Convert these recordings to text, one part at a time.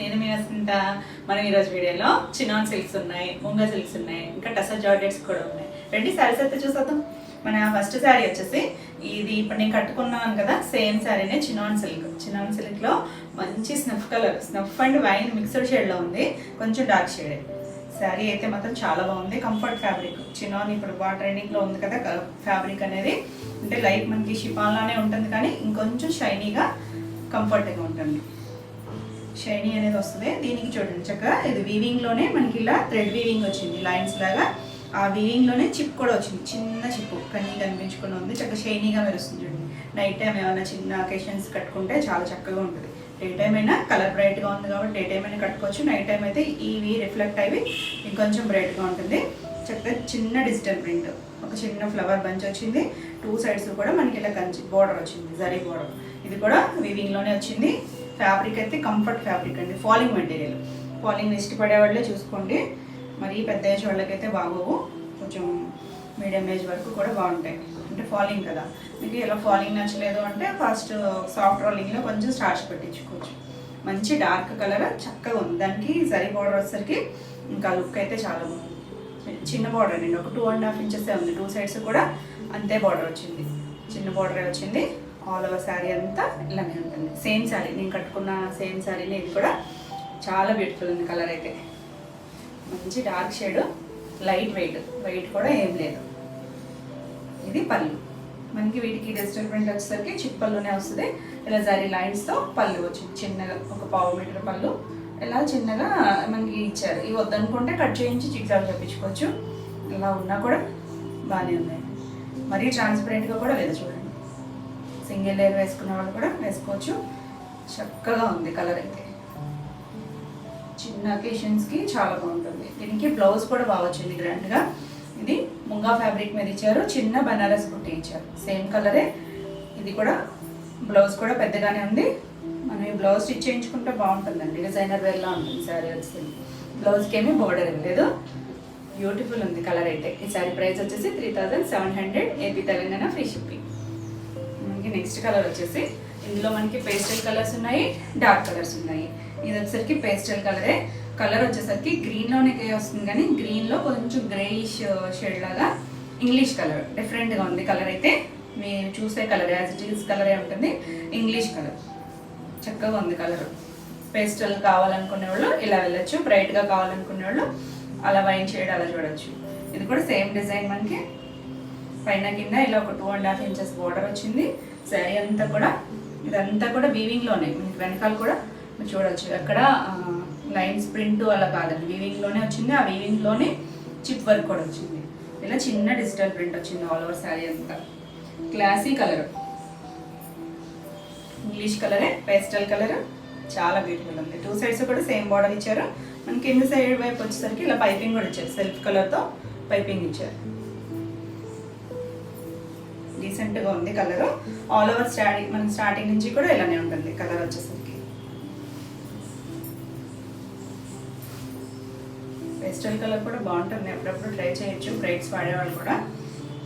నేను మీ వసంత. మనం ఈరోజు వీడియోలో చినాన్ సిల్క్స్ ఉన్నాయి, ముంగా సిల్క్స్ ఉన్నాయి, ఇంకా టసర్ జార్జెట్స్ కూడా ఉన్నాయి. రెండు శారీస్ అయితే చూసేద్దాం. మన ఫస్ట్ శారీ వచ్చేసి ఇది ఇప్పుడు నేను కట్టుకున్నాను కదా, సేమ్ శారీనే చినాన్ సిల్క్. చినాన్ సిల్క్లో మంచి snuff colour, snuff and wine mixed షేడ్లో ఉంది, కొంచెం డార్క్ షేడ్. శారీ అయితే మాత్రం చాలా బాగుంది. కంఫర్ట్ ఫ్యాబ్రిక్, చినాన్ ఇప్పుడు బాగా ట్రెండింగ్లో ఉంది కదా ఫ్యాబ్రిక్ అనేది. అంటే లైట్ మనకి షిఫాన్లానే ఉంటుంది, కానీ ఇంకొంచెం షైనీగా కంఫర్ట్గా ఉంటుంది. షైనీ అనేది వస్తుంది. దీనికి చూడండి చక్కగా ఇది వీవింగ్లోనే మనకి ఇలా థ్రెడ్ వీవింగ్ వచ్చింది, లైన్స్ లాగా. ఆ వీవింగ్లోనే చిప్ కూడా వచ్చింది, చిన్న చిప్పు కన్నీ కనిపించుకుని ఉంది. చక్కగా షైనీగా మెరుస్తుంది చూడండి. నైట్ టైం ఏమైనా చిన్న అకేషన్స్ కట్టుకుంటే చాలా చక్కగా ఉంటుంది. డే టైం అయినా కలర్ బ్రైట్గా ఉంది కాబట్టి డే టైం అయినా కట్టుకోవచ్చు. నైట్ టైం అయితే ఇవి రిఫ్లెక్ట్ అయ్యి ఇంకొంచెం బ్రైట్గా ఉంటుంది. చక్కగా చిన్న డిజిటల్ ప్రింట్, ఒక చిన్న ఫ్లవర్ బంచ్ వచ్చింది. టూ సైడ్స్ కూడా మనకి ఇలా కంచి బోర్డర్ వచ్చింది, జరీ బోర్డర్. ఇది కూడా వీవింగ్లోనే వచ్చింది. ఫ్యాబ్రిక్ అయితే కంఫర్ట్ ఫ్యాబ్రిక్ అండి, ఫాలింగ్ మెటీరియల్. ఫాలింగ్ ఇష్టపడే వాళ్ళే చూసుకోండి, మరి పెద్ద ఏజ్ వాళ్ళకైతే బాగోవు, కొంచెం మీడియం ఏజ్ వరకు కూడా బాగుంటాయి. అంటే ఫాలింగ్ కదా, మీకు ఇలా ఫాలింగ్ నచ్చలేదు అంటే ఫస్ట్ సాఫ్ట్ రోలింగ్లో కొంచెం స్టార్చ్ పెట్టించుకోవచ్చు. మంచి డార్క్ కలర్ చక్కగా ఉంది. దానికి జరీ బార్డర్ వచ్చేసరికి ఇంకా లుక్ అయితే చాలా బాగుంది. చిన్న బార్డర్ అండి, ఒక 2.5 ఇంచెస్ ఉంది. టూ సైడ్స్ కూడా అంతే బార్డర్ వచ్చింది, చిన్న బార్డరే వచ్చింది. ఆల్ ఓవర్ శారీ అంతా ఇలానే ఉంటుంది. సేమ్ శారీ నేను కట్టుకున్న సేమ్ శారీని. ఇది కూడా చాలా బ్యూటిఫుల్ ఉంది. కలర్ అయితే మంచి dark shade, light weight, weight కూడా ఏం లేదు. ఇది పళ్ళు. మనకి వీటికి డిజిటల్ ప్రింట్ వచ్చేసరికి చిప్ పళ్ళునే వస్తుంది. ఇలా జరీ లైన్స్తో పళ్ళు వచ్చింది, చిన్నగా ఒక 1/2 మీటర్ పళ్ళు ఇలా చిన్నగా మనకి ఇచ్చారు. ఇవి వద్దనుకుంటే కట్ చేయించి చిక్సాలు చెప్పించుకోవచ్చు. ఇలా ఉన్నా కూడా బాగానే ఉన్నాయి. మరీ ట్రాన్స్పరెంట్గా కూడా లేదు చూడండి. సింగిల్ లేయర్ వేసుకున్న వాళ్ళు కూడా వేసుకోవచ్చు. చక్కగా ఉంది కలర్ అయితే. చిన్న అకేషన్స్కి చాలా బాగుంటుంది. దీనికి బ్లౌజ్ కూడా బాగా వచ్చింది గ్రాండ్గా. ఇది ముంగా ఫ్యాబ్రిక్ మీద ఇచ్చారు, చిన్న బనారస్ బుట్టి ఇచ్చారు, సేమ్ కలరే. ఇది కూడా బ్లౌజ్ కూడా పెద్దగానే ఉంది. మనం ఈ బ్లౌజ్ స్టిచ్ చేయించుకుంటే బాగుంటుందండి, డిజైనర్ వేర్లా ఉంటుంది శారీ వచ్చింది. బ్లౌజ్కి ఏమీ బోర్డర్ లేదు. బ్యూటిఫుల్ ఉంది కలర్ అయితే. ఈ శారీ ప్రైస్ వచ్చేసి 3700, ఏపీ తెలంగాణ, ఫ్రీ షిప్పింగ్. మనకి నెక్స్ట్ కలర్ వచ్చేసి ఇందులో మనకి పేస్టల్ కలర్స్ ఉన్నాయి, డార్క్ కలర్స్ ఉన్నాయి. ఇది వచ్చేసరికి పేస్టల్ కలరే. కలర్ వచ్చేసరికి గ్రీన్లోనే వస్తుంది, కానీ గ్రీన్లో కొంచెం గ్రేయిష్ షేడ్ లాగా ఇంగ్లీష్ కలర్ డిఫరెంట్గా ఉంది. కలర్ అయితే మీరు చూసే కలర్ యాజ్ ఇట్ ఈస్ కలరే ఉంటుంది, ఇంగ్లీష్ కలర్. చక్కగా ఉంది కలర్. పేస్టల్ కావాలనుకునే వాళ్ళు ఇలా వెళ్ళచ్చు, బ్రైట్గా కావాలనుకునే వాళ్ళు అలా వైన్ షేడ్ అలా చూడొచ్చు. ఇది కూడా సేమ్ డిజైన్, మనకి పైన కింద ఇలా ఒక 2.5 ఇంచెస్ బోర్డర్ వచ్చింది. శారీ అంతా కూడా ఇదంతా కూడా వీవింగ్లోనే. మీకు వెనకాల కూడా మీరు చూడవచ్చు, అక్కడ లైన్స్ ప్రింట్ అలా కాదండి, వీవింగ్లోనే వచ్చింది. ఆ వీవింగ్లోనే చిప్ వర్క్ కూడా వచ్చింది. ఇలా చిన్న డిజిటల్ ప్రింట్ వచ్చింది ఆల్ ఓవర్ శారీ అంతా. క్లాసీ కలర్, ఇంగ్లీష్ కలరే, పేస్టల్ కలర్, చాలా బ్యూటిఫుల్ ఉంది. టూ సైడ్స్ కూడా సేమ్ బార్డర్ ఇచ్చారు. మనకి కింద సైడ్ వైపు వచ్చేసరికి ఇలా పైపింగ్ కూడా ఇచ్చారు, సెల్ఫ్ కలర్తో పైపింగ్ ఇచ్చారు. డీసెంట్గా ఉంది కలర్. ఆల్ ఓవర్ మనకి స్టార్టింగ్ నుంచి కూడా ఇలానే ఉంటుంది కలర్ వచ్చేసరికి. పేస్టల్ కలర్ కూడా బాగుంటుంది, అప్పుడప్పుడు ట్రై చేయొచ్చు బ్రైట్స్ వాడేవాళ్ళు కూడా.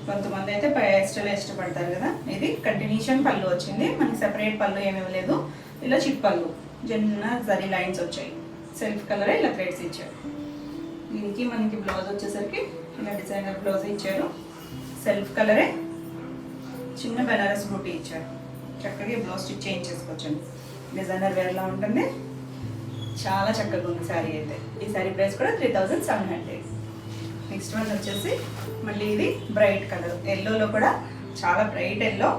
కొంతమంది అయితే పేస్టల్ ఇష్టపడతారు కదా. ఇది కంటిన్యూషన్ పళ్ళు వచ్చింది, మనకి సెపరేట్ పళ్ళు ఏమీ లేదు. ఇలా చిప్ పళ్ళు, చిన్న జరీ లైన్స్ వచ్చాయి. సెల్ఫ్ కలరే ఇలా థ్రెడ్స్ ఇచ్చారు. దీనికి మనకి బ్లౌజ్ వచ్చేసరికి ఇలా డిజైనర్ బ్లౌజ్ ఇచ్చారు. సెల్ఫ్ కలరే, చిన్న బనారస్ బూటీ ఇచ్చారు. చక్కగా బ్లౌజ్ స్టిచ్ చేయించేసుకోవచ్చు, డిజైనర్ వేర్లా ఉంటుంది. చాలా చక్కగా ఉంది శారీ అయితే. ఈ శారీ ప్రైస్ కూడా 3700. నెక్స్ట్ వన్ వచ్చేసి మళ్ళీ ఇది బ్రైట్ కలర్, ఎల్లోలో కూడా చాలా బ్రైట్ ఎల్లో.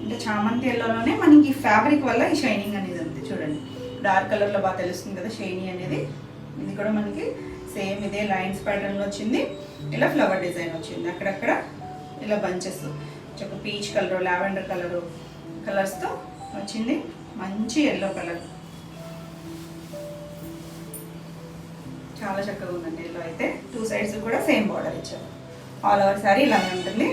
అంటే చామంతి ఎల్లోలోనే మనకి ఫ్యాబ్రిక్ వల్ల ఈ షైనింగ్ అనేది ఉంది చూడండి. డార్క్ కలర్లో బాగా తెలుస్తుంది కదా షైనీ అనేది. ఇది కూడా మనకి సేమ్ ఇదే లైన్స్ ప్యాటర్న్లో వచ్చింది. ఇలా ఫ్లవర్ డిజైన్ వచ్చింది, అక్కడక్కడ ఇలా బంచెస్, ఒక పీచ్ కలర్, లావెండర్ కలరు కలర్స్తో వచ్చింది. మంచి ఎల్లో కలర్, చాలా చక్కగా ఉందండి ఎల్లో అయితే. టూ సైడ్స్ కూడా సేమ్ బార్డర్ ఇచ్చారు. ఆల్ ఓవర్ శారీ ఇలానే ఉంటుంది,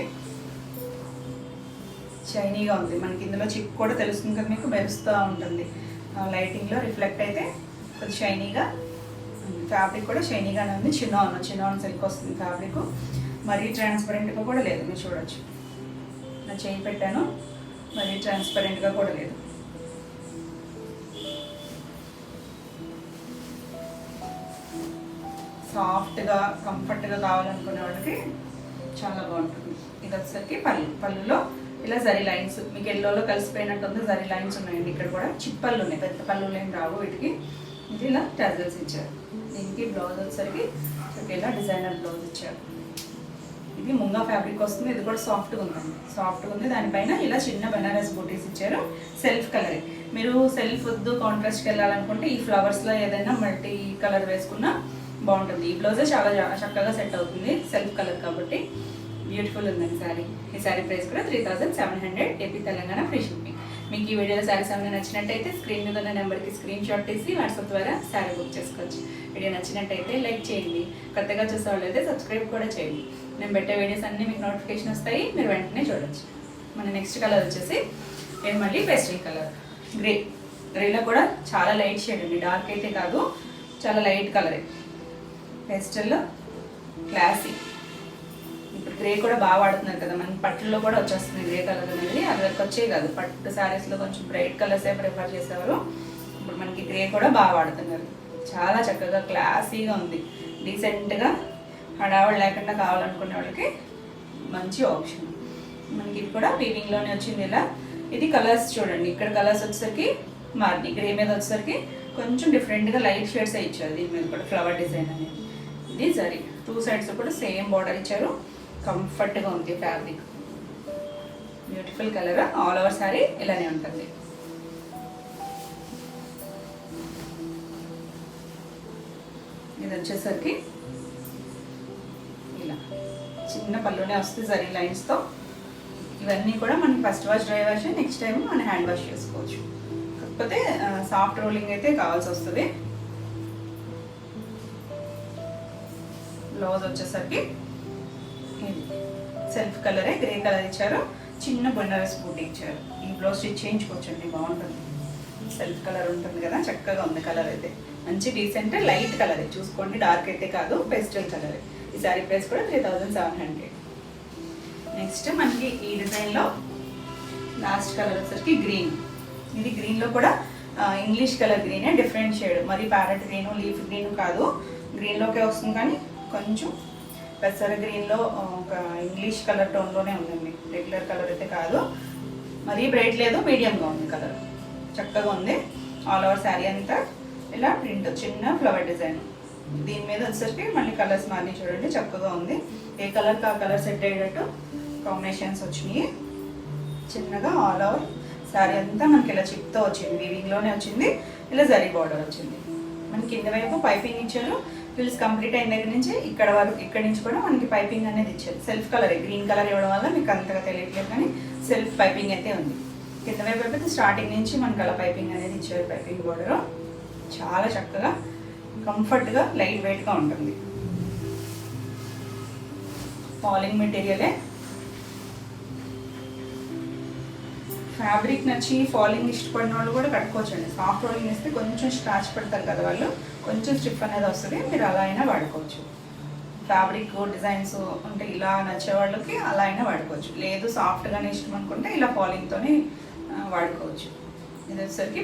షైనీగా ఉంది. మనకి ఇందులో చిప్ కూడా తెలుస్తుంది కదా మీకు, మెరుస్తూ ఉంటుంది లైటింగ్లో రిఫ్లెక్ట్ అయితే. కొంచెం షైనీగా, ఫ్యాబ్రిక్ కూడా షైనీగానే ఉంది. చిన్న సిల్క్ వస్తుంది ఫ్యాబ్రిక్, మరీ ట్రాన్స్పరెంట్గా కూడా లేదు. మీరు చూడొచ్చు, నా చేయి పెట్టాను, మరీ ట్రాన్స్పరెంట్గా కూడా లేదు. సాఫ్ట్గా కంఫర్ట్గా కావాలనుకునే వాళ్ళకి చాలా బాగుంటుంది. ఇది వచ్చేసరికి పళ్ళులో ఇలా జరీ లైన్స్, మీకు ఎల్లోలో కలిసిపోయినట్టు ఉంది, జరీ లైన్స్ ఉన్నాయండి. ఇక్కడ కూడా చిప్పళ్ళు ఉన్నాయి, పెద్ద పళ్ళు ఏం రావు వీటికి. ఇది ఇలా టజల్స్ ఇచ్చారు. దీనికి బ్లౌజ్ వచ్చేసరికి ఇలా డిజైనర్ బ్లౌజ్ ఇచ్చారు. ఇది ముంగా ఫ్యాబ్రిక్ వస్తుంది. ఇది కూడా సాఫ్ట్గా ఉంది. దానిపైన ఇలా చిన్న బనారస్ బూటీస్ ఇచ్చారు. సెల్ఫ్ కలరే. మీరు సెల్ఫ్ వద్దు కాంట్రాస్ట్కి వెళ్ళాలనుకుంటే ఈ ఫ్లవర్స్లో ఏదైనా మల్టీ కలర్ వేసుకున్నా బాగుంటుంది. ఈ బ్లౌజే చాలా చక్కగా సెట్ అవుతుంది, సెల్ఫ్ కలర్ కాబట్టి. బ్యూటిఫుల్ ఉందండి శారీ. ఈ శారీ ప్రైస్ కూడా 3700 ఏపీ తెలంగాణ ఫ్రీ షిప్పింగ్. మీకు ఈ వీడియోలో శారీస్ ఏమైనా నచ్చినట్టయితే స్క్రీన్ మీద ఉన్న నెంబర్కి స్క్రీన్ షాట్ తీసి వాట్సాప్ ద్వారా శారీ బుక్ చేసుకోవచ్చు. వీడియో నచ్చినట్టయితే లైక్ చేయండి. కొత్తగా చూసే వాళ్ళు అయితే సబ్స్క్రైబ్ కూడా చేయండి. నేను పెట్టే వీడియోస్ అన్నీ మీకు నోటిఫికేషన్ వస్తాయి, మీరు వెంటనే చూడొచ్చు. మన నెక్స్ట్ కలర్ వచ్చేసి ఇది మళ్ళీ పేస్టల్ కలర్ గ్రేలో కూడా చాలా లైట్ షేడ్ అండి, డార్క్ అయితే కాదు, చాలా లైట్ కలరే. Pastel classy. ఇప్పుడు గ్రే కూడా బాగా వాడుతున్నారు కదా, మన పట్టుల్లో కూడా వచ్చేస్తుంది గ్రే కలర్ అనేది. అదొక వచ్చే కాదు, పట్టు శారీస్లో కొంచెం బ్రైట్ కలర్సే ప్రిఫర్ చేసేవారు. ఇప్పుడు మనకి గ్రే కూడా బాగా వాడుతున్నారు. చాలా చక్కగా క్లాసీగా ఉంది, డీసెంట్గా హడావుడు లేకుండా కావాలనుకునే వాళ్ళకి మంచి ఆప్షన్. మనకి ఇది కూడా వీవింగ్లోనే వచ్చింది ఇలా. ఇది కలర్స్ చూడండి, ఇక్కడ కలర్స్ వచ్చేసరికి మార్ని గ్రే మీద వచ్చేసరికి కొంచెం డిఫరెంట్గా లైట్ షేడ్స్ ఇచ్చారు. దీని మీద కూడా ఫ్లవర్ డిజైన్ అనేది. ఇది జరీ, 2 సైడ్స్ కూడా సేమ్ బార్డర్ ఇచ్చారు. కంఫర్ట్గా ఉంది fabric, beautiful colour. All over sari ఇలానే ఉంటుంది. ఇది వచ్చేసరికి ఇలా చిన్న పళ్ళునే వస్తుంది జరీ లైన్స్తో. ఇవన్నీ కూడా మనకి first wash dry wash, next time మనం హ్యాండ్ వాష్ చేసుకోవచ్చు. కాకపోతే సాఫ్ట్ రోలింగ్ అయితే కావాల్సి వస్తుంది. బ్లౌజ్ వచ్చేసరికి సెల్ఫ్ కలరే, గ్రే కలర్ ఇచ్చారు. చిన్న బనారస్ బూటీ ఇచ్చారు. ఈ బ్లౌజ్ స్టిచ్ చేయించుకోవచ్చండి, బాగుంటుంది. సెల్ఫ్ కలర్ ఉంటుంది కదా, చక్కగా ఉంది కలర్ అయితే. మంచి డీసెంట్ లైట్ కలరే చూసుకోండి, డార్క్ అయితే కాదు, పేస్టల్ కలరే. ఈ శారీ ప్రైస్ కూడా 3700. నెక్స్ట్ మనకి ఈ డిజైన్లో లాస్ట్ కలర్ వచ్చేసరికి గ్రీన్. ఇది గ్రీన్లో కూడా ఇంగ్లీష్ కలర్ గ్రీనే, డిఫరెంట్ షేడ్. మరి ప్యారెట్ గ్రీను, లీఫ్ గ్రీను కాదు, గ్రీన్లోకే వస్తుంది. కానీ కొంచెం పెసర గ్రీన్లో ఒక ఇంగ్లీష్ కలర్ టోన్లోనే ఉందండి, రెగ్యులర్ కలర్ అయితే కాదు. మరీ బ్రైట్ లేదు, మీడియంగా ఉంది కలర్, చక్కగా ఉంది. ఆల్ ఓవర్ శారీ అంతా ఇలా ప్రింట్, చిన్న ఫ్లవర్ డిజైన్. దీని మీద వచ్చేసరికి మళ్ళీ కలర్స్ మారి చూడండి, చక్కగా ఉంది. ఏ కలర్కి ఆ కలర్ సెట్ అయ్యేటట్టు కాంబినేషన్స్ వచ్చినాయి. చిన్నగా ఆల్ ఓవర్ శారీ అంతా మనకి ఇలా చిప్తో వచ్చింది, వీవింగ్లోనే వచ్చింది. ఇలా జరీ బార్డర్ వచ్చింది. మనకి కింద వైపు పైపింగ్ ఇచ్చారు. ఫిల్స్ కంప్లీట్ అయిన దగ్గర నుంచి ఇక్కడ వరకు, ఇక్కడ నుంచి కూడా మనకి పైపింగ్ అనేది ఇచ్చారు. సెల్ఫ్ కలరే, గ్రీన్ కలర్ ఇవ్వడం వల్ల మీకు అంతగా తెలియట్లేదు, కానీ సెల్ఫ్ పైపింగ్ అయితే ఉంది. కింద వైపు అయితే స్టార్టింగ్ నుంచి మనకి అలా పైపింగ్ అనేది ఇచ్చారు. పైపింగ్ బార్డర్ చాలా చక్కగా కంఫర్ట్గా లైట్ వెయిట్గా ఉంటుంది. ఫాలింగ్ మెటీరియలే. ఫ్యాబ్రిక్ నచ్చి ఫాలింగ్ ఇష్టపడిన వాళ్ళు కూడా కట్టుకోవచ్చండి. సాఫ్ట్ రోలింగ్ ఇస్తే కొంచెం స్క్రాచ్ పెడతారు కదా వాళ్ళు, కొంచెం స్టిఫ్ అనేది వస్తుంది, మీరు అలా అయినా వాడుకోవచ్చు. ఫ్యాబ్రిక్ డిజైన్స్ అంటే ఇలా నచ్చే వాళ్ళకి అలా అయినా వాడుకోవచ్చు. లేదు సాఫ్ట్గానే ఇష్టం అనుకుంటే ఇలా ఫాలింగ్తోనే వాడుకోవచ్చు. ఇది వచ్చేసరికి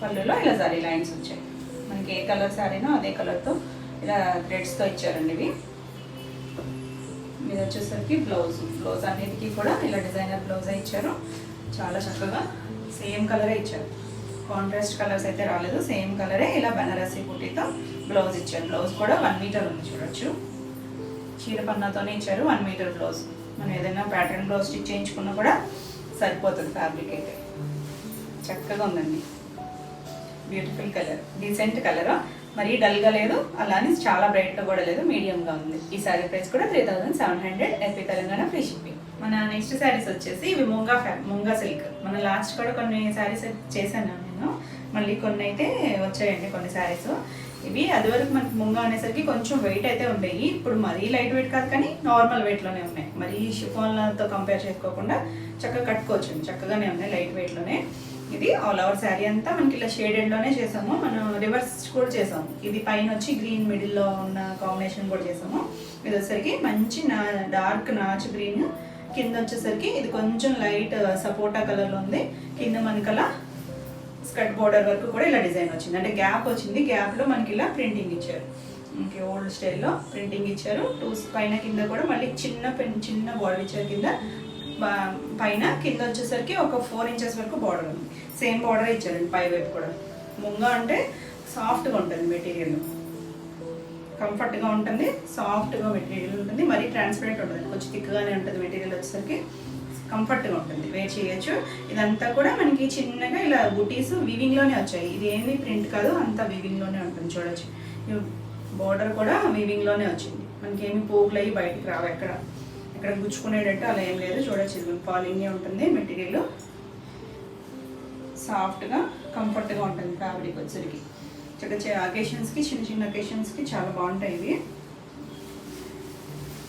పళ్ళులో ఇలా జరీ లైన్స్ వచ్చాయి. మనకి ఏ కలర్ శారీనో అదే కలర్తో ఇలా థ్రెడ్స్తో ఇచ్చారండి ఇవి. ఇది వచ్చేసరికి బ్లౌజ్ అన్నిటికీ కూడా ఇలా డిజైనర్ బ్లౌజే ఇచ్చారు. చాలా చక్కగా సేమ్ కలరే ఇచ్చారు, కాంట్రాస్ట్ కలర్స్ అయితే రాలేదు, సేమ్ కలరే ఇలా బనారసి బూటీతో బ్లౌజ్ ఇచ్చారు. బ్లౌజ్ కూడా 1 మీటర్ ఉంది చూడొచ్చు, చీర పన్నాతోనే ఇచ్చారు. 1 మీటర్ బ్లౌజ్. మనం ఏదైనా ప్యాటర్న్ బ్లౌజ్ స్టిచ్ చేయించుకున్నా కూడా సరిపోతుంది. ఫ్యాబ్రిక్ అయితే చక్కగా ఉందండి, బ్యూటిఫుల్ కలర్, డీసెంట్ కలర్. మరీ డల్గా లేదు, అలానే చాలా బ్రైట్గా కూడా లేదు, మీడియంగా ఉంది. ఈ శారీ ప్రైస్ కూడా 3700 ఏపీ తెలంగాణ ఫ్రీ షిప్పింగ్. మన నెక్స్ట్ శారీస్ వచ్చేసి ఇవి ముంగా సిల్క్. మన లాస్ట్ కూడా కొన్ని శారీస్ చేశాను నేను, మళ్ళీ కొన్ని అయితే వచ్చాయండి కొన్ని శారీస్. ఇవి అది వరకు మనకి ముంగా అనేసరికి కొంచెం వెయిట్ అయితే ఉండేవి. ఇప్పుడు మరీ లైట్ వెయిట్ కాదు, కానీ నార్మల్ వెయిట్లోనే ఉన్నాయి. మరీ షిఫాన్లతో కంపేర్ చేసుకోకుండా చక్కగా కట్టుకోవచ్చు, చక్కగానే ఉన్నాయి, లైట్ వెయిట్లోనే. ఇది ఆల్ ఓవర్ శారీ అంతా మనకి ఇలా షేడెడ్లోనే చేసాము. మనం రివర్స్ కూడా చేసాము. ఇది పైన వచ్చి గ్రీన్ మిడిల్లో ఉన్న కాంబినేషన్ కూడా చేసాము. ఇది వచ్చేసరికి మంచి డార్క్ నాచ్ గ్రీన్, కింద వచ్చేసరికి ఇది కొంచెం లైట్ సపోటా కలర్లో ఉంది. కింద మనకలా స్కర్ట్ బోర్డర్ వరకు కూడా ఇలా డిజైన్ వచ్చింది, అంటే గ్యాప్ వచ్చింది, గ్యాప్లో మనకి ఇలా ప్రింటింగ్ ఇచ్చారు. ఇంకే ఓల్డ్ స్టైల్లో ప్రింటింగ్ ఇచ్చారు. పైన కింద కూడా మళ్ళీ చిన్న బార్డర్ ఇచ్చారు. కింద పైన కింద వచ్చేసరికి ఒక 4 ఇంచెస్ వరకు బార్డర్ ఉంది. సేమ్ బార్డర్ ఇచ్చారండి పై వైపు కూడా. ముంగా అంటే సాఫ్ట్గా ఉంటుంది మెటీరియల్, కంఫర్ట్గా ఉంటుంది, సాఫ్ట్గా మెటీరియల్ ఉంటుంది, మరీ ట్రాన్స్పరెంట్ ఉంటుంది, కొంచెం థిక్గానే ఉంటుంది మెటీరియల్ వచ్చేసరికి. కంఫర్ట్గా ఉంటుంది, వేర్ చేయొచ్చు. ఇదంతా కూడా మనకి చిన్నగా ఇలా బుటీస్ వీవింగ్లోనే వచ్చాయి. ఇది ఏమి ప్రింట్ కాదు, అంతా వీవింగ్లోనే ఉంటుంది. చూడొచ్చు బార్డర్ కూడా వీవింగ్లోనే వచ్చింది. మనకి ఏమి పోగులు అయ్యి బయటికి రావు, ఎక్కడ గుచ్చుకునేటట్టు అలా ఏం లేదు. చూడొచ్చు ఇది ఫాలింగే ఉంటుంది మెటీరియల్, సాఫ్ట్గా కంఫర్ట్గా ఉంటుంది ఫ్యాబ్రిక్ వచ్చరికి. చక్కగా అకేషన్స్కి, చిన్న అకేషన్స్కి చాలా బాగుంటాయి ఇవి.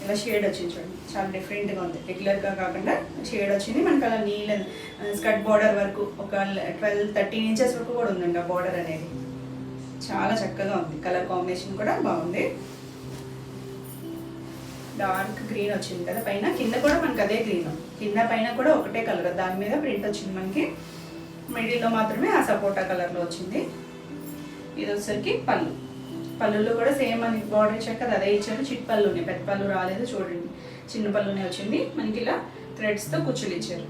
ఇలా షేడ్ వచ్చింది చూడండి, చాలా డిఫరెంట్గా ఉంది. రెగ్యులర్గా కాకుండా షేడ్ వచ్చింది మనకి. అలా నీళ్ళ స్కర్ట్ బార్డర్ వరకు ఒక 12-13 ఇంచెస్ వరకు కూడా ఉందండి ఆ బార్డర్ అనేది. చాలా చక్కగా ఉంది. కలర్ కాంబినేషన్ కూడా బాగుంది. డార్క్ గ్రీన్ వచ్చింది కదా పైన, కింద కూడా మనకి అదే గ్రీన్. కింద పైన కూడా ఒకటే కలర్, దాని మీద ప్రింట్ వచ్చింది మనకి. మిడిల్లో మాత్రమే ఆ సపోటా కలర్లో వచ్చింది. ఇది వచ్చేసరికి పళ్ళులో కూడా సేమ్ మనకి బార్డర్ ఇచ్చారు కదా అదే ఇచ్చారు. చిట్ పళ్ళునే, పెద్ద పళ్ళు రాలేదు చూడండి, చిన్న పళ్ళునే వచ్చింది మనకి. ఇలా థ్రెడ్స్తో కుచ్చులు ఇచ్చారు,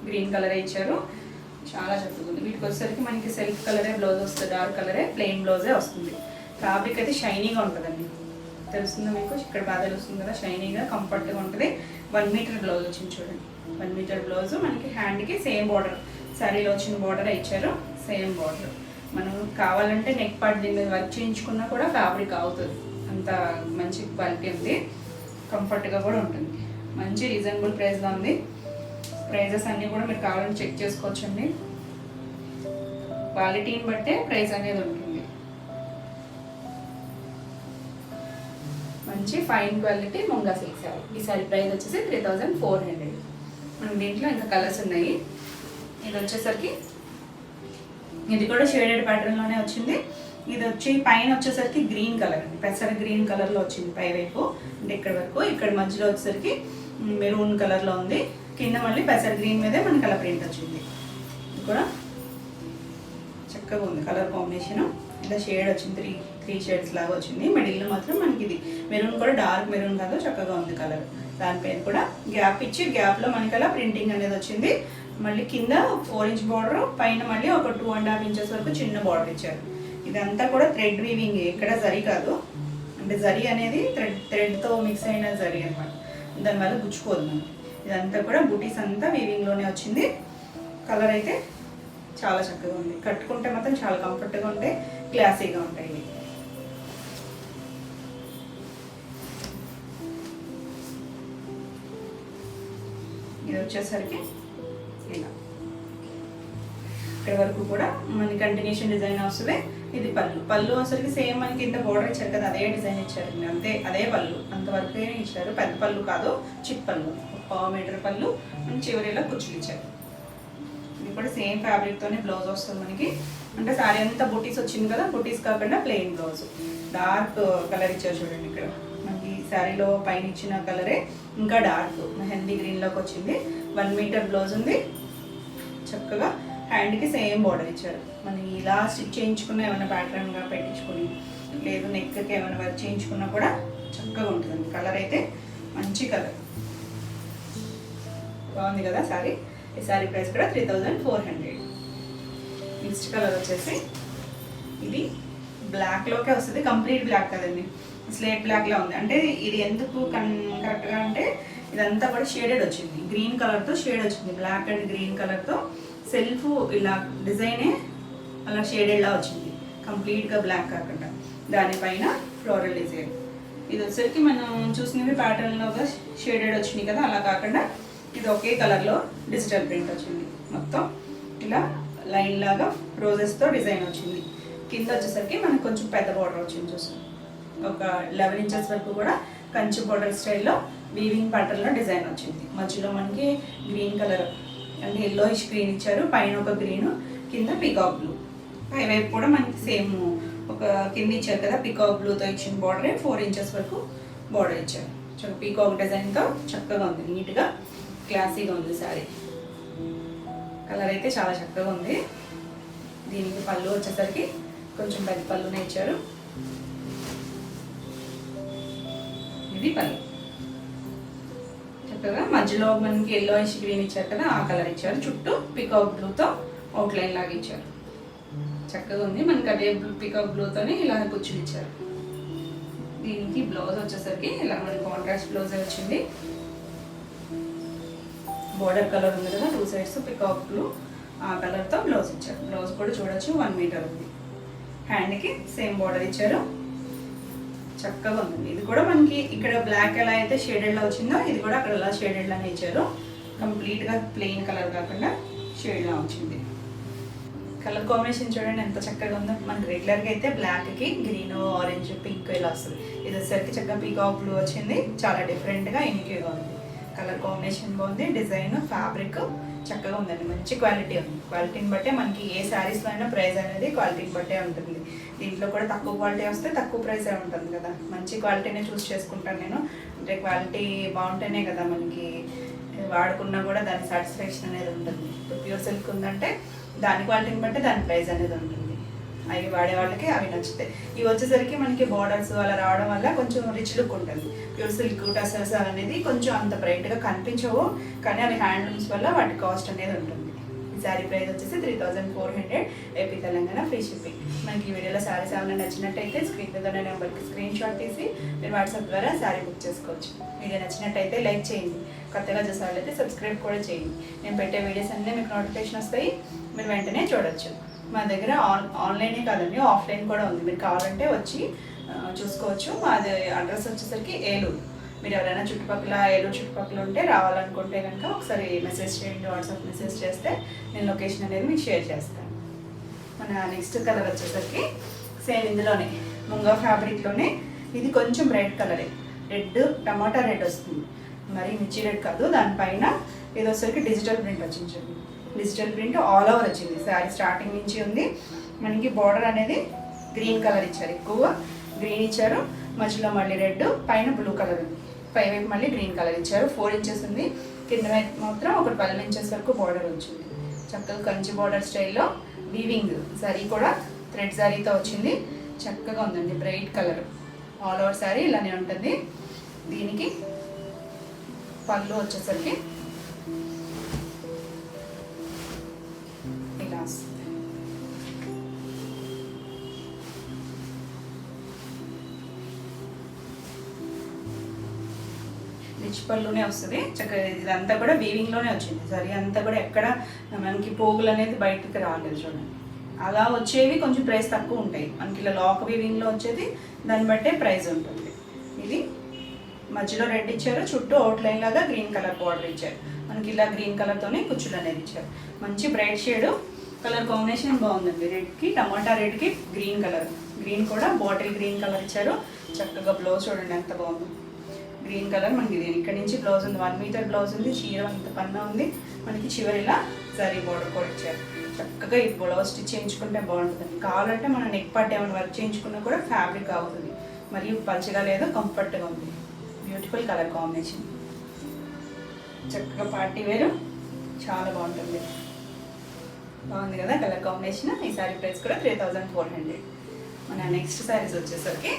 గ్రీన్ కలరే ఇచ్చారు. చాలా చక్కగా ఉంది. వీటికి వచ్చేసరికి మనకి సెల్ఫ్ కలరే బ్లౌజ్ వస్తుంది, డార్క్ కలరే ప్లెయిన్ బ్లౌజే వస్తుంది. ఫ్యాబ్రిక్ అయితే షైనీగా ఉంటుందండి, తెలుస్తుందా మీకు? ఇక్కడ బాగా తెలుస్తుంది కదా, షైనీగా కంఫర్ట్గా ఉంటుంది. 1 మీటర్ బ్లౌజ్ వచ్చింది చూడండి. 1 మీటర్ బ్లౌజ్ మనకి. హ్యాండ్కి సేమ్ బార్డర్, శారీలో వచ్చిన బార్డరే ఇచ్చారు, సేమ్ బార్డర్. మనం కావాలంటే నెక్ పార్ట్ దీని మీద వర్క్ చేయించుకున్నా కూడా ఫ్యాబ్రిక్ అవుతుంది, అంత మంచి క్వాలిటీ ఉంది. కంఫర్ట్గా కూడా ఉంటుంది. మంచి రీజనబుల్ ప్రైస్లో ఉంది. ప్రైజెస్ అన్నీ కూడా మీరు కావాలని చెక్ చేసుకోవచ్చండి. క్వాలిటీని బట్టే ప్రైస్ అనేది ఉంటుంది. మంచి fine quality munga silk sari. ఈ శారీ ప్రైస్ వచ్చేసి 3400. మనం దీంట్లో ఇంకా కలర్స్ ఉన్నాయి. ఇది వచ్చేసరికి ఇది కూడా షేడెడ్ ప్యాటర్న్లోనే వచ్చింది. ఇది వచ్చి పైన వచ్చేసరికి గ్రీన్ కలర్ అండి, పెసర గ్రీన్ కలర్లో వచ్చింది పై వైపు, అంటే ఇక్కడ వరకు. ఇక్కడ మధ్యలో వచ్చేసరికి మెరూన్ కలర్లో ఉంది. కింద మళ్ళీ పెసర గ్రీన్ మీదే మనకి కలర్ ప్రింట్ వచ్చింది. ఇది కూడా చక్కగా ఉంది కలర్ కాంబినేషన్. ఇలా షేడ్ వచ్చింది, త్రీ షేడ్స్ లాగా వచ్చింది. మిడిల్లో మాత్రం మనకి ఇది మెరూన్ కూడా డార్క్ మెరూన్ కాదు, చక్కగా ఉంది కలర్. దానిపైన కూడా గ్యాప్ ఇచ్చి గ్యాప్లో మనకి అలా ప్రింటింగ్ అనేది వచ్చింది. మళ్ళీ కింద 4 ఇంచ్ బార్డర్, పైన మళ్ళీ ఒక 2.5 ఇంచెస్ వరకు చిన్న బార్డర్ ఇచ్చారు. ఇదంతా కూడా థ్రెడ్ వీవింగ్, ఎక్కడ జరీ కాదు. అంటే జరీ అనేది థ్రెడ్తో మిక్స్ అయిన జరీ అనమాట, దానివల్ల గుచ్చుకోదు మనం. ఇదంతా కూడా బూటీస్ అంతా వీవింగ్లోనే వచ్చింది. కలర్ అయితే చాలా చక్కగా ఉంది. కట్టుకుంటే మాత్రం చాలా కంఫర్ట్గా ఉంటాయి, క్లాసీగా ఉంటాయి. ఇది వచ్చేసరికి ఇలా ఇక్కడ వరకు కూడా మనకి కంటిన్యూషన్ డిజైన్ వస్తుంది. ఇది పళ్ళు వచ్చేసరికి సేమ్ మనకి ఇంత బోర్డర్ ఇచ్చారు కదా అదే డిజైన్ ఇచ్చారండి, అంతే అదే పళ్ళు, అంతవరకే ఇచ్చారు. పెద్ద పళ్ళు కాదు, చిట్ పళ్ళు, 1/4 మీటర్ పళ్ళు, చివరిలో కుచ్చులు ఇచ్చారు. ఇది కూడా సేమ్ ఫ్యాబ్రిక్తోనే బ్లౌజ్ వస్తుంది మనకి. అంటే శారీ అంతా బుటీస్ వచ్చింది కదా, బుటీస్ కాకుండా ప్లెయిన్ బ్లౌజ్. డార్క్ కలర్ ఇచ్చారు చూడండి. ఇక్కడ మనకి శారీలో పైన ఇచ్చిన కలరే ఇంకా డార్క్ మెహందీ గ్రీన్లోకి వచ్చింది. 1 మీటర్ బ్లౌజ్ ఉంది. చక్కగా హ్యాండ్కి సేమ్ బార్డర్ ఇచ్చారు. మనం ఇలా స్టిచ్ చేయించుకున్న ఏమైనా ప్యాటర్న్గా పెట్టించుకుని, లేదు నెక్కి ఏమైనా వర్క్ చేయించుకున్నా కూడా చక్కగా ఉంటుంది. కలర్ అయితే మంచి కలర్, బాగుంది కదా శారీ. ఈ శారీ ప్రైస్ కూడా 3400. నెక్స్ట్ కలర్ వచ్చేసి ఇది బ్లాక్లోకే వస్తుంది. కంప్లీట్ బ్లాక్ కదండి, స్లేట్ బ్లాక్లో ఉంది. అంటే ఇది ఎందుకు కరెక్ట్గా అంటే ఇదంతా కూడా షేడెడ్ వచ్చింది, గ్రీన్ కలర్తో షేడ్ వచ్చింది. బ్లాక్ అండ్ గ్రీన్ కలర్తో సెల్ఫ్ ఇలా డిజైనే అలా షేడెడ్లా వచ్చింది, కంప్లీట్గా బ్లాక్ కాకుండా. దానిపైన ఫ్లోరల్ డిజైన్. ఇది వచ్చేసరికి మనం చూసినవి ప్యాటర్న్లోగా షేడెడ్ వచ్చినాయి కదా, అలా కాకుండా ఇది ఒకే కలర్లో డిజిటల్ ప్రింట్ వచ్చింది. మొత్తం ఇలా లైన్ లాగా రోజెస్తో డిజైన్ వచ్చింది. కింద వచ్చేసరికి మనకు కొంచెం పెద్ద బార్డర్ వచ్చింది, చూసాం ఒక 11 ఇంచెస్ వరకు కూడా కంచి బార్డర్ స్టైల్లో వీవింగ్ ప్యాటర్న్లో డిజైన్ వచ్చింది. మధ్యలో మనకి గ్రీన్ కలర్ అంటే ఎల్లోయిష్ గ్రీన్ ఇచ్చారు, పైన ఒక గ్రీన్, కింద పికాక్ బ్లూ. పై వైపు కూడా మనకి సేమ్ ఒక కింద ఇచ్చారు కదా పికాక్ బ్లూతో ఇచ్చిన బార్డరే 4 ఇంచెస్ వరకు బార్డర్ ఇచ్చారు. చాలా పీకాక్ డిజైన్తో చక్కగా ఉంది, నీట్గా క్లాసీగా ఉంది శారీ. కలర్ అయితే చాలా చక్కగా ఉంది. దీనికి పళ్ళు వచ్చేసరికి కొంచెం పెద్ద పళ్ళునే ఇచ్చారు. ఇది పళ్ళు. చక్కగా మధ్యలో మనకి ఎల్లోయిష్ గ్రీన్ ఇచ్చారు కదా, ఆ కలర్ ఇచ్చారు. చుట్టూ పికాక్ బ్లూతో అవుట్లైన్ లాగా ఇచ్చారు. చక్కగా ఉంది. మనకి అదే పికాక్ బ్లూతోనే ఇలా కుచ్చులు ఇచ్చారు. దీనికి బ్లౌజ్ వచ్చేసరికి ఇలా మనకి కాంట్రాస్ట్ బ్లౌజ్ వచ్చింది. బోర్డర్ కలర్ ఉంది కదా, 2 సైడ్స్ పికాక్ బ్లూ, ఆ కలర్తో బ్లౌజ్ ఇచ్చారు. బ్లౌజ్ కూడా చూడొచ్చు, 1 మీటర్ ఉంది. హ్యాండ్కి సేమ్ బోర్డర్ ఇచ్చారు. చక్కగా ఉంది. ఇది కూడా మనకి ఇక్కడ బ్లాక్ ఎలా అయితే షేడెడ్లో వచ్చిందో, ఇది కూడా అక్కడ ఎలా షేడెడ్లానే ఇచ్చారు. కంప్లీట్గా ప్లెయిన్ కలర్ కాకుండా షేడ్లా వచ్చింది. కలర్ కాంబినేషన్ చూడండి ఎంత చక్కగా ఉందో. మనకి రెగ్యులర్గా అయితే బ్లాక్కి గ్రీన్, ఆరెంజ్, పింక్ ఇలా వస్తుంది. ఇది వచ్చేసరికి చక్కగా పీకాక్ బ్లూ వచ్చింది. చాలా డిఫరెంట్గా యూనిక్గా ఉంది. కలర్ కాంబినేషన్ బాగుంది. డిజైన్, ఫ్యాబ్రిక్ చక్కగా ఉందండి. మంచి క్వాలిటీ ఉంది. క్వాలిటీని బట్టే మనకి ఏ శారీస్లో అయినా ప్రైస్ అనేది క్వాలిటీని బట్టే ఉంటుంది. దీంట్లో కూడా తక్కువ క్వాలిటీ వస్తే తక్కువ ప్రైసే ఉంటుంది కదా. మంచి క్వాలిటీనే చూస్ చేసుకుంటాను నేను. అంటే క్వాలిటీ బాగుంటేనే కదా మనకి వాడుకున్నా కూడా దాని సాటిస్ఫాక్షన్ అనేది ఉంటుంది. ప్యూర్ సిల్క్ ఉందంటే దాని క్వాలిటీని బట్టి దాని ప్రైస్ అనేది ఉంటుంది. అవి వాడే వాళ్ళకి అవి నచ్చుతాయి. ఇవి వచ్చేసరికి మనకి బార్డర్స్ అలా రావడం వల్ల కొంచెం రిచ్ లుక్ ఉంటుంది. ప్యూర్ సిల్క్, టసర్స్ అనేది కొంచెం అంత బ్రైట్గా కనిపించవు, కానీ అవి హ్యాండ్లూమ్స్ వల్ల వాటి కాస్ట్ అనేది ఉంటుంది. ఈ శారీ ప్రైస్ వచ్చేసి 3400, ఏపీ తెలంగాణ, ఫ్రీ షిప్పింగ్. మనకి ఈ వీడియోలో శారీస్ ఏమైనా నచ్చినట్టయితే స్క్రీన్ మీద ఉన్న నెంబర్కి స్క్రీన్ షాట్ తీసి మీరు వాట్సాప్ ద్వారా శారీ బుక్ చేసుకోవచ్చు. వీడియో నచ్చినట్టయితే లైక్ చేయండి. కొత్తగా చూసారైతే సబ్స్క్రైబ్ కూడా చేయండి. నేను పెట్టే వీడియోస్ అన్నీ మీకు నోటిఫికేషన్ వస్తాయి, మీరు వెంటనే చూడొచ్చు. మా దగ్గర ఆన్లైనే కాదండి, ఆఫ్లైన్ కూడా ఉంది. మీరు కావాలంటే వచ్చి చూసుకోవచ్చు. మాది అడ్రస్ వచ్చేసరికి ఏలూరు. మీరు ఎవరైనా చుట్టుపక్కల, ఏలూరు చుట్టుపక్కల ఉంటే రావాలనుకుంటే కనుక ఒకసారి మెసేజ్ చేయండి. వాట్సాప్ మెసేజ్ చేస్తే నేను లొకేషన్ అనేది మీకు షేర్ చేస్తాను. మన నెక్స్ట్ కలర్ వచ్చేసరికి సేమ్ ఇందులోనే ముంగా ఫ్యాబ్రిక్లోనే ఇది కొంచెం రెడ్ కలరే. రెడ్, టమాటా రెడ్ వస్తుంది, మరి మిర్చి రెడ్ కాదు. దానిపైన ఇది వచ్చేసరికి డిజిటల్ ప్రింట్ వచ్చింది. డిజిటల్ ప్రింట్ ఆల్ ఓవర్ వచ్చింది. శారీ స్టార్టింగ్ నుంచి ఉంది. మనకి బార్డర్ అనేది గ్రీన్ కలర్ ఇచ్చారు. ఎక్కువ గ్రీన్ ఇచ్చారు. మధ్యలో మళ్ళీ రెడ్, పైన బ్లూ కలర్ ఉంది. పై వైపు మళ్ళీ గ్రీన్ కలర్ ఇచ్చారు. 4 ఇంచెస్ ఉంది. కింద వైపు మాత్రం ఒక 12 ఇంచెస్ వరకు బార్డర్ వచ్చింది. చక్కగా కంచి బార్డర్ స్టైల్లో వీవింగ్ శారీ కూడా థ్రెడ్ శారీతో వచ్చింది. చక్కగా ఉందండి. Bright colour all over sari ఇలానే ఉంటుంది. దీనికి పళ్ళు వచ్చేసరికి ఇలా వస్తుంది. రిచ్ పళ్ళునే వస్తుంది. చక్కగా ఇదంతా కూడా వీవింగ్లోనే వచ్చింది. సరే అంతా కూడా ఎక్కడ మనకి పోగులు అనేది బయటకు రాలేదు చూడండి. అలా వచ్చేవి కొంచెం ప్రైస్ తక్కువ ఉంటాయి. మనకి ఇలా లాక్ వీవింగ్లో వచ్చేది దాన్ని బట్టే ప్రైస్ ఉంటుంది. ఇది మధ్యలో రెడ్ ఇచ్చారు, చుట్టూ అవుట్లైన్ లాగా గ్రీన్ కలర్ బార్డర్ ఇచ్చారు. మనకి ఇలా గ్రీన్ కలర్తోనే కుచ్చులు అనేది ఇచ్చారు. మంచి బ్రైట్ షేడ్. కలర్ కాంబినేషన్ బాగుందండి. రెడ్కి, టమాటా రెడ్కి గ్రీన్ కలర్. గ్రీన్ కూడా బాటిల్ గ్రీన్ కలర్ ఇచ్చారు. చక్కగా బ్లౌజ్ చూడండి ఎంత బాగుంది. గ్రీన్ కలర్ మనకి ఇది ఇక్కడ నుంచి బ్లౌజ్ ఉంది. 1 మీటర్ బ్లౌజ్ ఉంది. చీర అంత పన్నా ఉంది. మనకి చివరిలా జరీ బార్డర్ కూడా ఇచ్చారు. చక్కగా ఈ బ్లౌజ్ స్టిచ్ చేయించుకుంటే బాగుంటుంది. కావాలంటే మనం నెక్ పార్ట్ ఏమైనా వర్క్ చేయించుకున్నా కూడా ఫ్యాబ్రిక్ అవుతుంది. మరియు పలుచగా లేదు, కంఫర్ట్గా ఉంది. Beautiful colour combination. చక్కగా పార్టీ వేరు, చాలా బాగుంటుంది. బాగుంది కదా కలర్ కాంబినేషన్. ఈ శారీ ప్రైస్ కూడా 3400. మన నెక్స్ట్ శారీస్ వచ్చేసరికి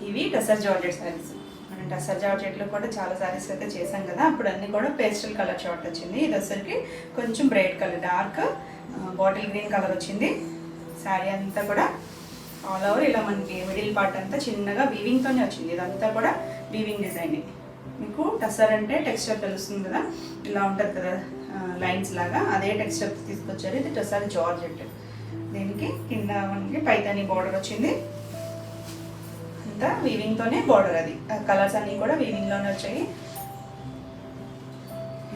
ఇవి టసర్ జార్జెట్ శారీస్. మనం టసర్ జార్జెట్లో కూడా చాలా శారీస్ అయితే చేసాం కదా. అప్పుడు అన్నీ కూడా పేస్టల్ కలర్ షార్ట్ వచ్చింది. ఇది వచ్చేసరికి కొంచెం bright colour, dark bottle green colour వచ్చింది. శారీ అంతా కూడా ఆల్ ఓవర్ ఇలా మనకి మిడిల్ పార్ట్ అంతా చిన్నగా వీవింగ్తోనే వచ్చింది. ఇదంతా కూడా వీవింగ్ డిజైన్. మీకు టసర్ అంటే టెక్స్చర్ తెలుస్తుంది కదా, ఇలా ఉంటుంది కదా లైన్స్ లాగా, అదే టెక్స్చర్ తీసుకొచ్చారు. ఇది టసర్ జార్జెట్. దీనికి కింద మనకి పైతాని బార్డర్ వచ్చింది. అంతా వీవింగ్తోనే బార్డర్. అది కలర్స్ అన్నీ కూడా వీవింగ్లోనే వచ్చాయి.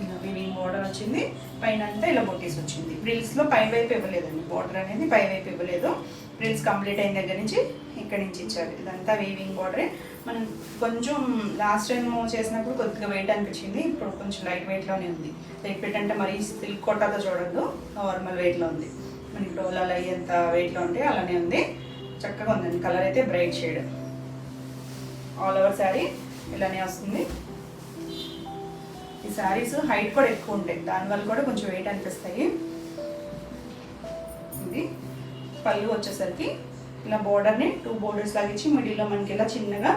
ఇలా వీవింగ్ బార్డర్ వచ్చింది. పైన అంతా ఇలా బొట్టీస్ వచ్చింది. ఫ్రిల్స్లో పై వైపు ఇవ్వలేదండి, బార్డర్ అనేది పై వైపు ఇవ్వలేదు. ఫ్రిల్స్ కంప్లీట్ అయిన దగ్గర నుంచి ఇక్కడి నుంచి ఇచ్చారు. ఇదంతా వీవింగ్ బార్డరే. మనం కొంచెం లాస్ట్ టైం చేసినప్పుడు కొద్దిగా వెయిట్ అనిపించింది. ఇప్పుడు కొంచెం లైట్ వెయిట్లోనే ఉంది. లైట్ వెయిట్ అంటే మరీ సిల్క్ కొట్టతో చూడద్దు, నార్మల్ వెయిట్లో ఉంది. మనకి డోలాలు అయ్యేంత వెయిట్లో ఉంటే అలానే ఉంది. చక్కగా ఉందండి. కలర్ అయితే bright shade. All over sari ఇలానే వస్తుంది. ఈ శారీస్ హైట్ కూడా ఎక్కువ ఉంటాయి, దానివల్ల కూడా కొంచెం వెయిట్ అనిపిస్తాయి. ఇది పళ్ళు వచ్చేసరికి ఇలా బోర్డర్ని 2 బోర్డర్స్ లాగా ఇచ్చి మిడిల్లో మనకి ఇలా చిన్నగా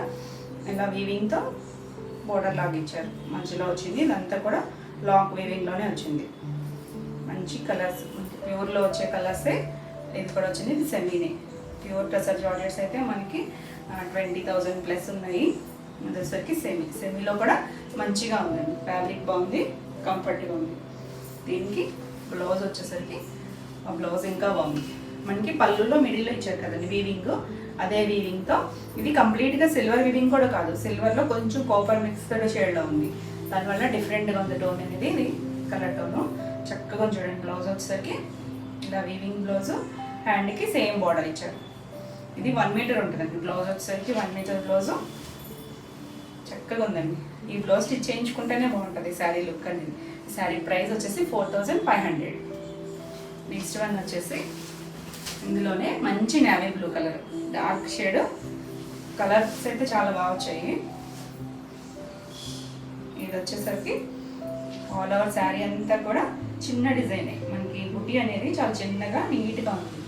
ఇలా వీవింగ్తో బోర్డర్ లాగా ఇచ్చారు, మధ్యలో వచ్చింది. ఇదంతా కూడా లాంగ్ వీవింగ్లోనే వచ్చింది. మంచి కలర్స్, ప్యూర్లో వచ్చే కలర్సే ఇది కూడా వచ్చింది. ఇది సెమీనే ప్యూర్ టసర్ జార్జెట్స్ అయితే మనకి 20,000 ప్లస్ ఉన్నాయి. అదేసరికి సెమీలో కూడా మంచిగా ఉందండి. ఫ్యాబ్రిక్ బాగుంది, కంఫర్ట్గా ఉంది. దీనికి బ్లౌజ్ వచ్చేసరికి ఆ బ్లౌజ్ ఇంకా బాగుంది. మనకి పళ్ళులో మిడిల్లో ఇచ్చారు కదండి వీవింగ్, అదే వీవింగ్తో. ఇది కంప్లీట్గా సిల్వర్ వీవింగ్ కూడా కాదు, సిల్వర్లో కొంచెం కాపర్ మిక్స్డ్ షేడ్లో ఉంది. దానివల్ల డిఫరెంట్గా ఉంది టోన్ అనేది. ఇది కలర్ టోను చక్కగా చూడండి. బ్లౌజ్ వచ్చేసరికి ఇలా వీవింగ్ బ్లౌజు, హ్యాండ్కి సేమ్ బార్డర్ ఇచ్చారు. ఇది 1 మీటర్ ఉంటుందండి. బ్లౌజ్ వచ్చేసరికి 1 మీటర్ బ్లౌజు చక్కగా ఉందండి. ఈ బ్లౌజ్ స్టిచ్ చేయించుకుంటేనే బాగుంటుంది శారీ లుక్ అనేది. శారీ ప్రైస్ వచ్చేసి 4,500. నెక్స్ట్ వన్ వచ్చేసి ఇందులోనే మంచి navy blue colour, dark shade. Colours అయితే చాలా బాగా వచ్చాయి. ఇది వచ్చేసరికి ఆల్ ఓవర్ శారీ అంతా కూడా చిన్న డిజైనే. మనకి బుటీ అనేది చాలా చిన్నగా నీట్గా ఉంది.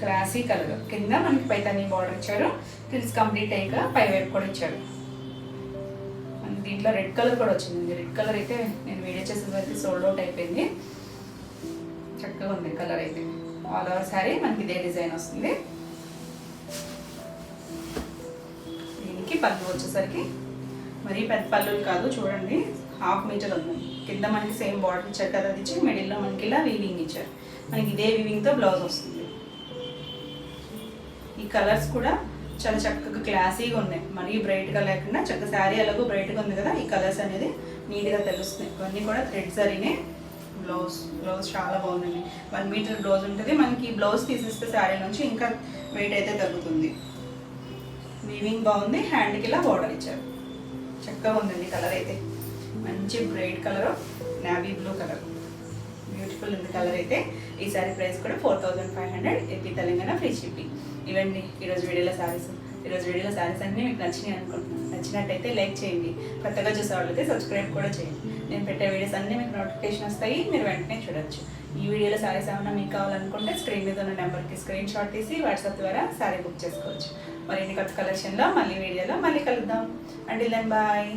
క్లాసీ కలర్, కింద మనకి పైతాని బార్డర్ ఇచ్చారు. ఫ్రిల్స్ కంప్లీట్ అయ్యాక పై వైపు కూడా ఇచ్చారు. దీంట్లో రెడ్ కలర్ కూడా వచ్చింది. రెడ్ కలర్ అయితే నేను వీడియో చేసేసరికి సోల్డ్ అవుట్ అయిపోయింది. చక్కగా ఉంది కలర్ అయితే. ఆల్ ఓవర్ శారీ మనకి ఇదే డిజైన్ వస్తుంది. దీనికి పళ్ళు వచ్చేసరికి మరీ పెద్ద పళ్ళులు కాదు, చూడండి 1/2 మీటర్ ఉంది. కింద మనకి సేమ్ బార్డర్ ఇచ్చారు కదా, అది ఇచ్చి మిడిల్లో మనకి ఇలా వీవింగ్ ఇచ్చారు. మనకి ఇదే వీవింగ్తో బ్లౌజ్ వస్తుంది. ఈ కలర్స్ కూడా చాలా చక్కగా క్లాసీగా ఉన్నాయి, మరీ బ్రైట్గా లేకుండా. చక్కగా శారీ ఎలాగో బ్రైట్గా ఉంది కదా, ఈ కలర్స్ అనేది నీట్గా తెలుస్తున్నాయి. ఇవన్నీ కూడా థ్రెడ్ జరీనే. బ్లౌజ్ చాలా బాగుందండి. 1 మీటర్ బ్లౌజ్ ఉంటుంది. మనకి ఈ బ్లౌజ్ తీసేస్తే శారీ నుంచి ఇంకా వెయిట్ అయితే తగ్గుతుంది. వీవింగ్ బాగుంది, హ్యాండ్కి ఇలా బార్డర్ ఇచ్చారు. చక్కగా ఉందండి కలర్ అయితే. మంచి bright colour, navy blue colour, beautiful ఉంది కలర్ అయితే. ఈ శారీ ప్రైస్ కూడా 4,500. AP Telangana free shipping. ఇవన్నీ ఈరోజు వీడియోలో శారీస్ అన్నీ మీకు నచ్చినాయి అనుకుంటున్నాను. నచ్చినట్టయితే లైక్ చేయండి. కొత్తగా చూసే వాళ్ళైతే సబ్స్క్రైబ్ కూడా చేయండి. నేను పెట్టే వీడియోస్ అన్నీ మీకు నోటిఫికేషన్ వస్తాయి, మీరు వెంటనే చూడొచ్చు. ఈ వీడియోలో శారీస్ ఏమైనా మీకు కావాలనుకుంటే స్క్రీన్ మీద ఉన్న నెంబర్కి స్క్రీన్ షాట్ తీసి వాట్సాప్ ద్వారా శారీ బుక్ చేసుకోవచ్చు. మరి కొత్త కలెక్షన్లో మళ్ళీ వీడియోలో మళ్ళీ కలుద్దాం. Until then bye.